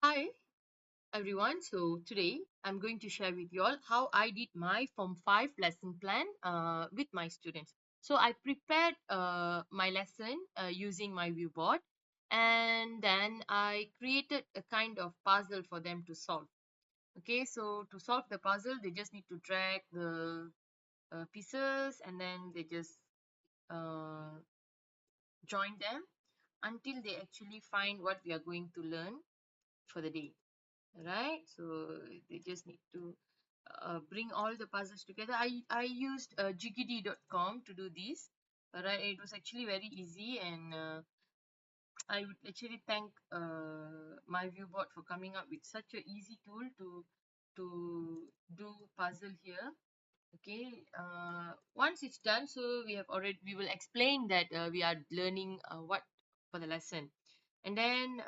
Hi everyone. So today I'm going to share with you all how I did my Form 5 lesson plan with my students. So I prepared my lesson using my viewboard, and then I created a kind of puzzle for them to solve. Okay, so to solve the puzzle, they just need to drag the pieces, and then they just uh, join them until they actually find what we are going to learn for the day. Right, so they just need to bring all the puzzles together. I used jiggedy.com to do this. Right, it was actually very easy, and I would actually thank my viewboard for coming up with such a easy tool to do puzzle here. Okay, once it's done, so we will explain that we are learning what for the lesson, and then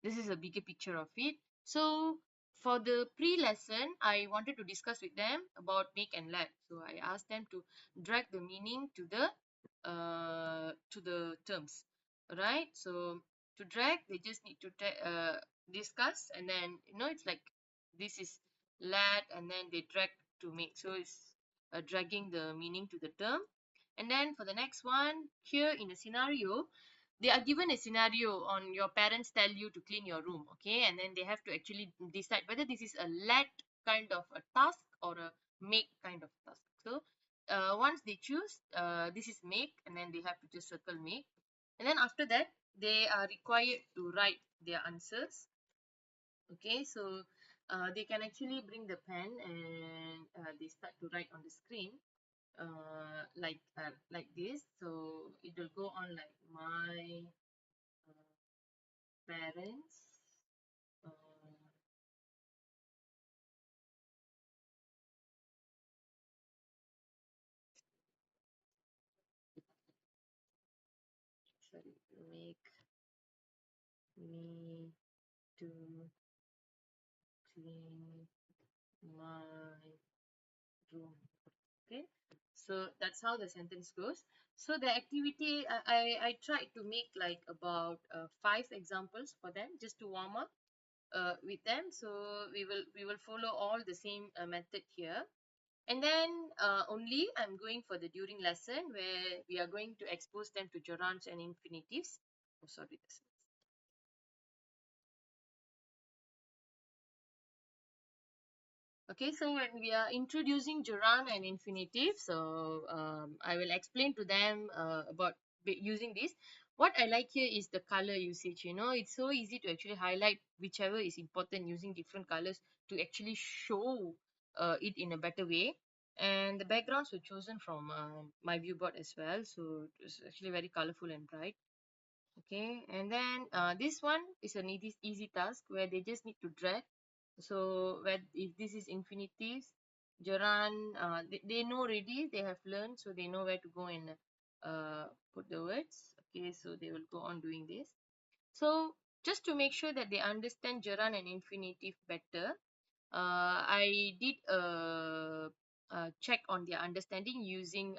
this is a bigger picture of it. So for the pre-lesson, I wanted to discuss with them about make and let. So I asked them to drag the meaning to the terms, right? So to drag, they just need to discuss, and then it's like this is let, and then they drag to make. So it's dragging the meaning to the term. And then for the next one, here in a scenario, they are given a scenario on your parents tell you to clean your room, okay, and then they have to actually decide whether this is a let kind of a task or a make kind of task. So once they choose, this is make, and then they have to just circle make, and then after that they are required to write their answers. Okay, so they can actually bring the pen, and they start to write on the screen like this. So it will go on like my parents. Uh, Sorry, make me to clean my room. Okay, so that's how the sentence goes. So the activity, I tried to make like about 5 examples for them, just to warm up with them. So we will follow all the same method here. And then only I'm going for the during lesson, where we are going to expose them to gerunds and infinitives. Oh, sorry, this. Okay, so when we are introducing gerund and infinitive, so I will explain to them about using this. What I like here is the color usage. It's so easy to actually highlight whichever is important using different colors to actually show it in a better way. And the backgrounds were chosen from my viewboard as well, so it's actually very colorful and bright. Okay, and then this one is an easy task where they just need to drag. So where if this is infinitives, gerund, they know already, they have learned, so they know where to go and put the words. Okay, so they will go on doing this. So just to make sure that they understand gerund and infinitive better, I did check on their understanding using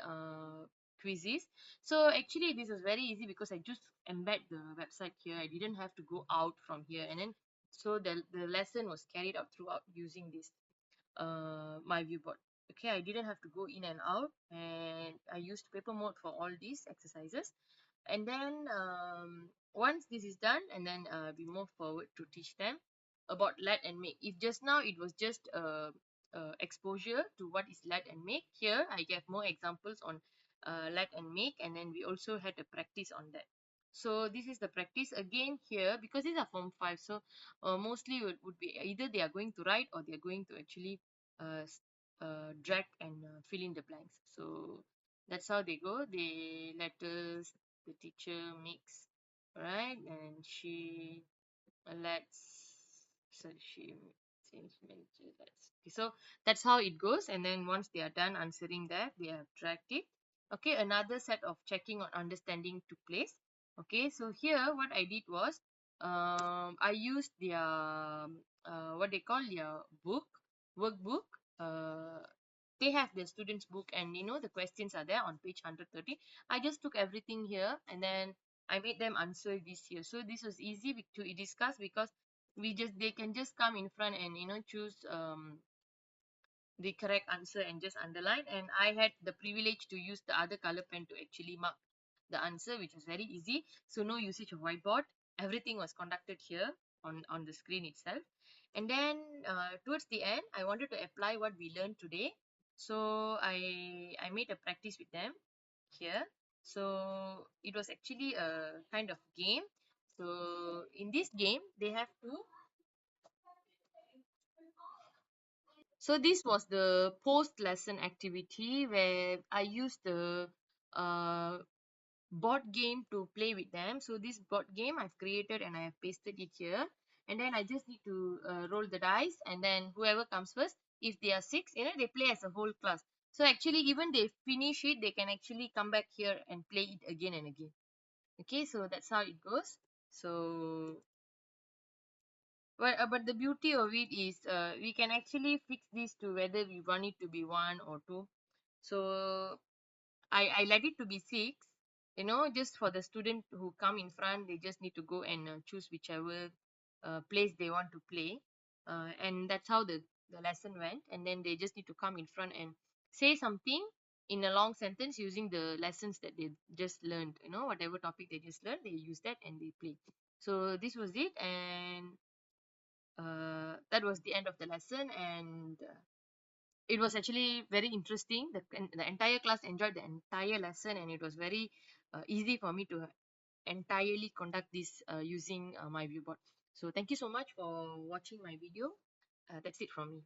quizzes. So actually, this was very easy because I just embed the website here. I didn't have to go out from here, and then so the lesson was carried out throughout using this my viewboard. Okay, I didn't have to go in and out, and I used paper mode for all these exercises. And then once this is done, and then we move forward to teach them about let and make. If just now it was just exposure to what is let and make, here I gave more examples on let and make, and then we also had a practice on that. So this is the practice again here, because these are form 5. So mostly would be either they are going to write, or they are going to actually drag and fill in the blanks. So that's how they go. They letters, the teacher makes, right, and she lets, so she change manager lets. Okay, so that's how it goes. And then once they are done answering that, they have dragged it. Okay, another set of checking on understanding took place. Okay, so here what I did was I used their what they call their book workbook. They have the students book, and the questions are there on page 130. I just took everything here, and then I made them answer this here. So this was easy to discuss, because they can just come in front and choose the correct answer and just underline. And I had the privilege to use the other color pen to actually mark the answer, which was very easy. So no usage of whiteboard. Everything was conducted here on the screen itself. And then towards the end, I wanted to apply what we learned today. So I made a practice with them here. So it was actually a kind of game. So in this game, they have to. So this was the post lesson activity where I used the uh, board game to play with them. So this board game I've created and I have pasted it here. And then I just need to roll the dice, and then whoever comes first, if they are six, they play as a whole class. So actually, even they finish it, they can actually come back here and play it again and again. Okay, so that's how it goes. So but the beauty of it is we can actually fix this to whether we want it to be one or two. So I let it to be six, just for the student who come in front, they just need to go and choose whichever place they want to play. And that's how the lesson went. And then they just need to come in front and say something in a long sentence using the lessons that they just learned, whatever topic they just learned, they use that and they play. So this was it. And that was the end of the lesson. And it was actually very interesting. The entire class enjoyed the entire lesson, and it was very easy for me to entirely conduct this using my viewboard. So thank you so much for watching my video. That's it from me.